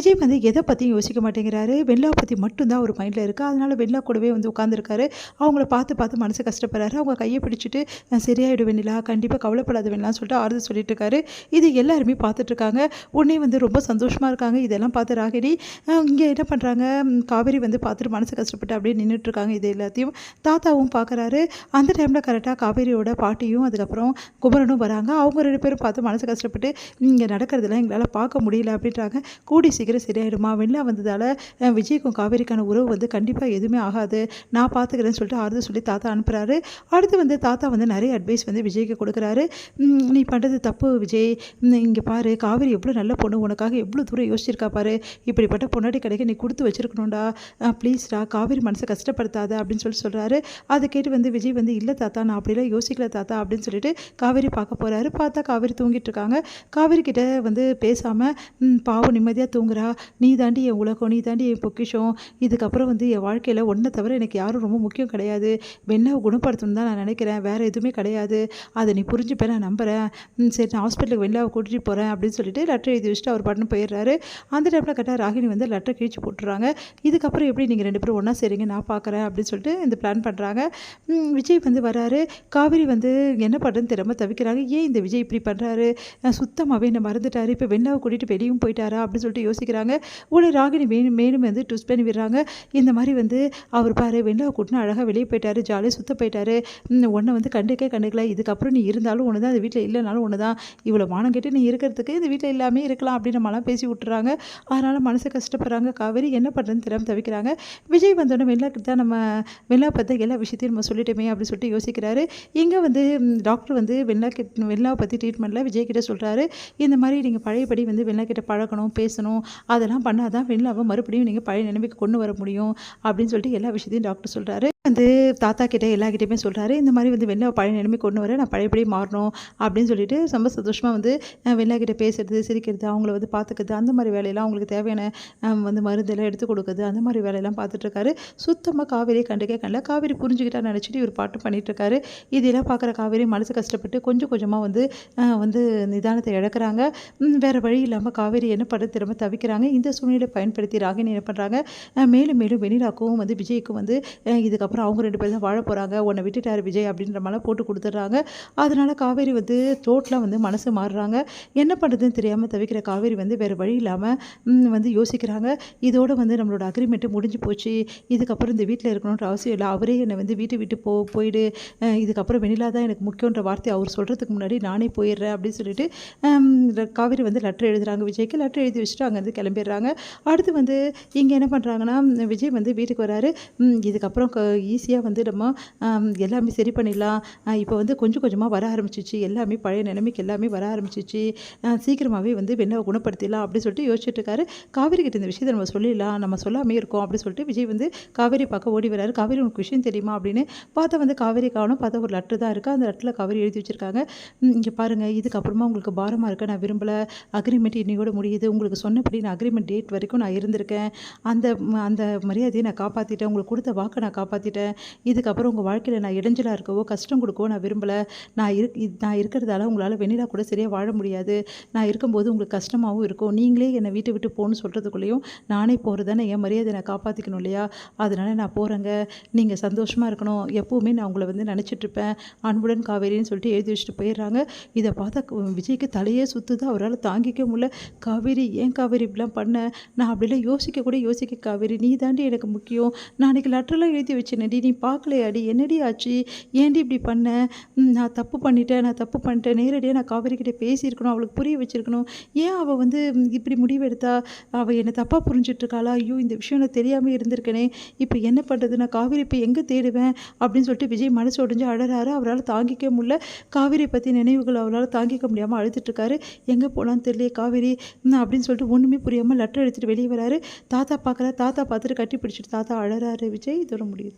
விஜய் வந்து எதை பற்றியும் யோசிக்க மாட்டேங்கிறாரு. வெண்ணிலாவை பற்றி மட்டும் தான் அவர் மைண்டில் இருக்குது. அதனால வெண்ணிலா கூடவே வந்து உட்காந்துருக்காரு. அவங்கள பார்த்து பார்த்து மனசு கஷ்டப்படுறாரு. அவங்க கையை பிடிச்சிட்டு சரியாயிடும் வெண்ணிலா, கண்டிப்பாக கவலைப்படாத வெண்ணிலான்னு சொல்லிட்டு ஆறுதல் சொல்லிட்டு இருக்காரு. இது எல்லாருமே பார்த்துட்ருக்காங்க. உடனே வந்து ரொம்ப சந்தோஷமாக இருக்காங்க. இதெல்லாம் பார்த்து ராகினி இங்கே என்ன பண்ணுறாங்க, காவேரி வந்து பார்த்துட்டு மனசு கஷ்டப்பட்டு அப்படியே நின்றுட்டுருக்காங்க. இது எல்லாத்தையும் தாத்தாவும் பார்க்குறாரு. அந்த டைமில் கரெக்டாக காவேரியோட பாட்டியும் அதுக்கப்புறம் குமரனும் வராங்க. அவங்க 2 பேரும் பார்த்து மனசு கஷ்டப்பட்டு இங்கே நடக்கிறதெல்லாம் எங்களால் பார்க்க முடியல அப்படின்றாங்க. கூடி சீக்கிரம் சரியாயிடுமா, வெண்ணிலா வந்ததால் விஜய்க்கும் காவேரிக்கான உறவு வந்து கண்டிப்பாக எதுவுமே ஆகாது, நான் பார்த்துக்கிறேன்னு சொல்லிட்டு ஆறுதல் சொல்லி தாத்தா அனுப்புகிறாரு. அடுத்து வந்து தாத்தா வந்து நிறைய அட்வைஸ் வந்து விஜய்க்கு கொடுக்குறாரு. நீ பண்ணுறது தப்பு விஜய், இங்கே பாரு காவேரி எவ்வளோ நல்ல பொண்ணு, உனக்காக எவ்வளோ தூரம் யோசிச்சிருக்கா பாரு, இப்படிப்பட்ட பொன்னாடி கிடைக்க நீ கொடுத்து வச்சிருக்கணும்டா, ப்ளீஸ்டா காவேரி மனசை கஷ்டப்படுத்தாத அப்படின்னு சொல்கிறாரு. அதை கேட்டு வந்து விஜய் வந்து இல்லை தாத்தா நான் அப்படிலாம் யோசிக்கல தாத்தா அப்படின்னு சொல்லிட்டு காவேரி பார்க்க போகிறாரு. பார்த்தா காவேரி தூங்கிட்டு இருக்காங்க. காவேரி கிட்ட வந்து பேசாமல் பாவம் நிம்மதியாக தூங்குறா, நீ தாண்டி என் உலகம், நீ தாண்டி என் பொக்கிஷம், இதுக்கப்புறம் வந்து என் வாழ்க்கையில் ஒன்றை தவிர எனக்கு யாரும் ரொம்ப முக்கியம் கிடையாது, வெண்ணாவை குணப்படுத்தணும் தான் நான் நினைக்கிறேன், வேறு எதுவுமே கிடையாது, அதை நீ புரிஞ்சுப்பேன் நான் நம்புகிறேன், சரி நான் ஹாஸ்பிட்டலுக்கு வெண்ணாவை கூட்டிகிட்டு போகிறேன் அப்படின்னு சொல்லிட்டு லெட்டர் எழுதி வச்சுட்டு அவர் பாட்டுன்னு போயிடுறாரு. அந்த டைமில் கரெக்டாக ராகினி வந்து லெட்டர் கிழிச்சு போட்டுறாங்க. இதுக்கப்புறம் எப்படி நீங்கள் 2 பேரும் ஒன்றா சரிங்க நான் பார்க்குறேன் அப்படின்னு சொல்லிட்டு இந்த பிளான் பண்ணுறாங்க. விஜய் வந்து வராரு. காவேரி வந்து என்ன பண்ணுறதுன்னு தெரியாமல் தவிக்கிறாங்க. ஏன் இந்த விஜய் இப்படி பண்ணுறாரு, சுத்தமாகவே என்ன மறந்துட்டாரு, இப்போ வெண்ணாவை கூட்டிகிட்டு வெளியும் போயிட்டாரா அப்படின்னு சொல்லிட்டு யோசிக்கிறாங்க. உடனே ராகினி மேலும் வந்து ட்விஸ்ட் பண்ணி விடுறாங்க. இந்த மாதிரி வந்து அவர் பாரு வெண்ணாவை கூட்டினா அழகாக வெளியே போயிட்டாரு, ஜாலியாக சுத்த போயிட்டாரு, உன்னை வந்து கண்டுக்கல, இதுக்கப்புறம் நீ இருந்தாலும் ஒன்று தான், அந்த வீட்டில் இல்லைனாலும் ஒன்று தான், இவ்வளோ மானம் கேட்டு நீ இருக்கிறதுக்கு இந்த வீட்டில் எல்லாமே இருக்கலாம் அப்படின்னு நம்மளாம் பேசி விட்டுறாங்க. அதனால் மனசு கஷ்டப்படுறாங்க. காவேரி என்ன பண்ணுறதுன்னு தெரியாமல் தவிக்கிறாங்க. விஜய் வந்தோடனே வெண்ணாக்கு தான் நம்ம வெண்ணா பற்றி எல்லா விஷயத்தையும் நம்ம சொல்லிட்டோமே அப்படின்னு சொல்லிட்டு யோசிக்கிறாரு. இங்கே வந்து டாக்டர் வந்து வெண்ணாவை பற்றி ட்ரீட்மெண்ட்டில் விஜய் கிட்ட சொல்கிறாரு. இந்த மாதிரி நீங்கள் பழையபடி வந்து வெண்ணா கிட்ட பழகணும், பேசணும், அதெல்லாம் பண்ணால் தான் வெண்ணிலாவை மறுபடியும் நீங்கள் பழைய நிலைமைக்கு கொண்டு வர முடியும் அப்படின்னு சொல்லிட்டு எல்லா விஷயத்தையும் டாக்டர் சொல்கிறாரு. வந்து தாத்தா கிட்டே எல்லாக்கிட்டையுமே சொல்கிறாரு. இந்த மாதிரி வந்து வெண்ணிலாவை பழைய நிலைமைக்கு கொண்டு வர நான் பழையபடி மாறணும் அப்படின்னு சொல்லிட்டு ரொம்ப சந்தோஷமாக வந்து வெண்ணிலா கிட்ட பேசுறது, சிரிக்கிறது, அவங்கள வந்து பார்த்துக்கிறது, அந்த மாதிரி வேலையெல்லாம் அவங்களுக்கு தேவையான வந்து மருந்தெல்லாம் எடுத்து கொடுக்குறது, அந்த மாதிரி வேலையெல்லாம் பார்த்துட்ருக்காரு. சுத்தமாக காவேரியை கண்டல. காவேரி புரிஞ்சுக்கிட்டா நினச்சிட்டு இவர் பாட்டு பண்ணிகிட்ருக்காரு. இதெல்லாம் பார்க்குற காவேரி மனசு கஷ்டப்பட்டு கொஞ்சம் கொஞ்சமாக வந்து வந்து நிதானத்தை இழக்கிறாங்க. வேறு வழி இல்லாமல் காவேரி என்ன பண்ணுறது திரும்ப தவிக்கிறாங்க. இந்த சூழ்நிலை பயன்படுத்தி ராகினி என்ன பண்ணுறாங்க, மேலும் வெண்ணிலாக்கும் வந்து விஜய்க்கும் வந்து இதுக்கப்புறம் அவங்க 2 பேரும் தான் வாழ போகிறாங்க, உன்னை விட்டுட்டார் விஜய் அப்படின்ற மாதிரிலாம் போட்டு கொடுத்துட்றாங்க. அதனால் காவேரி வந்து டோட்டலாக வந்து மனசு மாறுறாங்க. என்ன பண்ணுறதுன்னு தெரியாமல் தவிக்கிற காவேரி வந்து வேறு வழி இல்லாமல் வந்து யோசிக்கிறாங்க. இதோடு வந்து நம்மளோட அக்ரிமெண்ட்டு முடிஞ்சு போச்சு, இதுக்கப்புறம் இந்த வீட்டில் இருக்கணுன்ற அவசியம் இல்லை, அவரே என்னை வந்து வீட்டை விட்டு போயிடு, இதுக்கப்புறம் வெண்ணிலா தான் எனக்கு முக்கியன்ற வார்த்தை அவர் சொல்கிறதுக்கு முன்னாடி நானே போயிடுறேன் அப்படின்னு சொல்லிட்டு காவேரி வந்து லெட்டர் எழுதுகிறாங்க. விஜய்க்கு லெட்டர் எழுதி வச்சுட்டு அங்கேருந்து கிளம்பிடுறாங்க. அடுத்து வந்து இங்கே என்ன பண்ணுறாங்கன்னா, விஜய் வந்து வீட்டுக்கு வராரு. இதுக்கப்புறம் ஈஸியாக வந்து நம்ம எல்லாமே சரி பண்ணிடலாம், இப்போ வந்து கொஞ்சம் கொஞ்சமாக வர ஆரம்பிச்சிச்சு, எல்லாமே பழைய நிலைமைக்கு எல்லாமே வர ஆரம்பிச்சிச்சு, சீக்கிரமாகவே வந்து வெண்ணாவை குணப்படுத்திடலாம் அப்படின்னு சொல்லிட்டு யோசிச்சுட்டு இருக்காரு. காவேரி கிட்ட இந்த விஷயத்தை நம்ம சொல்லிடலாம், நம்ம சொல்லாமே இருக்கோம் அப்படின்னு சொல்லிட்டு விஜய் வந்து காவேரி பார்க்க ஓடி வராரு. காவேரி உனக்கு விஷயம் தெரியுமா அப்படின்னு பார்த்தா வந்து காவேரி காணும். பார்த்தா ஒரு லெட்டர் தான் இருக்குது. அந்த லெட்டரில் காவேரி எழுதி வச்சுருக்காங்க. இங்கே பாருங்கள், இதுக்கப்புறமா உங்களுக்கு பாரமாக இருக்க நான் விரும்பலை, அக்ரிமெண்ட் இன்னையோட முடியுது, உங்களுக்கு சொன்னபடி நான் அக்ரிமெண்ட் டேட் வரைக்கும் நான் இருந்திருக்கேன், அந்த அந்த மரியாதையை நான் காப்பாற்றிட்டேன், உங்களுக்கு கொடுத்த வாக்கை நான் காப்பாற்றிட்டேன், இதுக்கப்புறம் உங்கள் வாழ்க்கையில் நான் இடைஞ்சலாக இருக்கவோ கஷ்டம் கொடுக்கவோ நான் விரும்பலை, நான் இருக்கிறதால உங்களால் வெண்ணிலா கூட சரியாக வாழ முடியாது, நான் இருக்கும்போது உங்களுக்கு கஷ்டமாகவும் இருக்கும், நீங்களே என்னை வீட்டை விட்டு போகணுன்னு சொல்கிறதுக்குள்ளேயும் நானே போகிறதானே என் மரியாதை நான் காப்பாற்றிக்கணும் இல்லையா, அதனால் நான் போகிறேங்க, நீங்கள் சந்தோஷமாக இருக்கணும், எப்போவுமே நான் உங்களை வந்து நினச்சிட்ருப்பேன், அன்புடன் காவேரின்னு சொல்லிட்டு எழுதி வச்சுட்டு போயிடுறாங்க. இதை பார்த்தா விஜய்க்கு தலையே சுற்றுது, அவரால் தாங்கிக்க முடியல. காவேரி ஏன் காவேரி இப்படிலாம் பண்ண, நான் அப்படிலாம் யோசிக்க காவேரி, நீ தாண்டி எனக்கு முக்கியம், நான் அன்றைக்கி லெட்டர்லாம் எழுதி வச்சேனடி, நீ பார்க்கலையாடி, என்னடி ஆச்சு, ஏன்டி இப்படி பண்ண, நான் தப்பு பண்ணிட்டேன், நேரடியாக நான் காவேரி கிட்டே பேசியிருக்கணும், அவளுக்கு புரிய வச்சுருக்கணும், ஏன் அவள் வந்து இப்படி முடிவெடுத்தா, அவள் என்னை தப்பாக புரிஞ்சிட்ருக்காளா, ஐயோ இந்த விஷயம் நான் தெரியாமல் இருந்திருக்கேனே, இப்போ என்ன பண்ணுறது, நான் காவேரி இப்போ எங்கே தேடுவேன் அப்படின்னு சொல்லிட்டு விஜய் மனசு உடைஞ்சு அழறாரு. அவரால் தாங்கிக்க முடியல, காவேரி பற்றி நினைவுகள் அவரால் தாங்கிக்க முடியாமல் அழுதுட்டுருக்காரு. எங்கே போகலான்னு தெரியலையே காவேரி அப்படின்னு சொல்லிட்டு ஒன்றுமே புரியாமல் லெட்டர் எடுத்துகிட்டு வெளியே வராரு. தாத்தா பார்க்குறாரு. தாத்தா பார்த்துட்டு கட்டி பிடிச்சிட்டு தாத்தா அழறாரு. விஜய் இதோட முடியுது.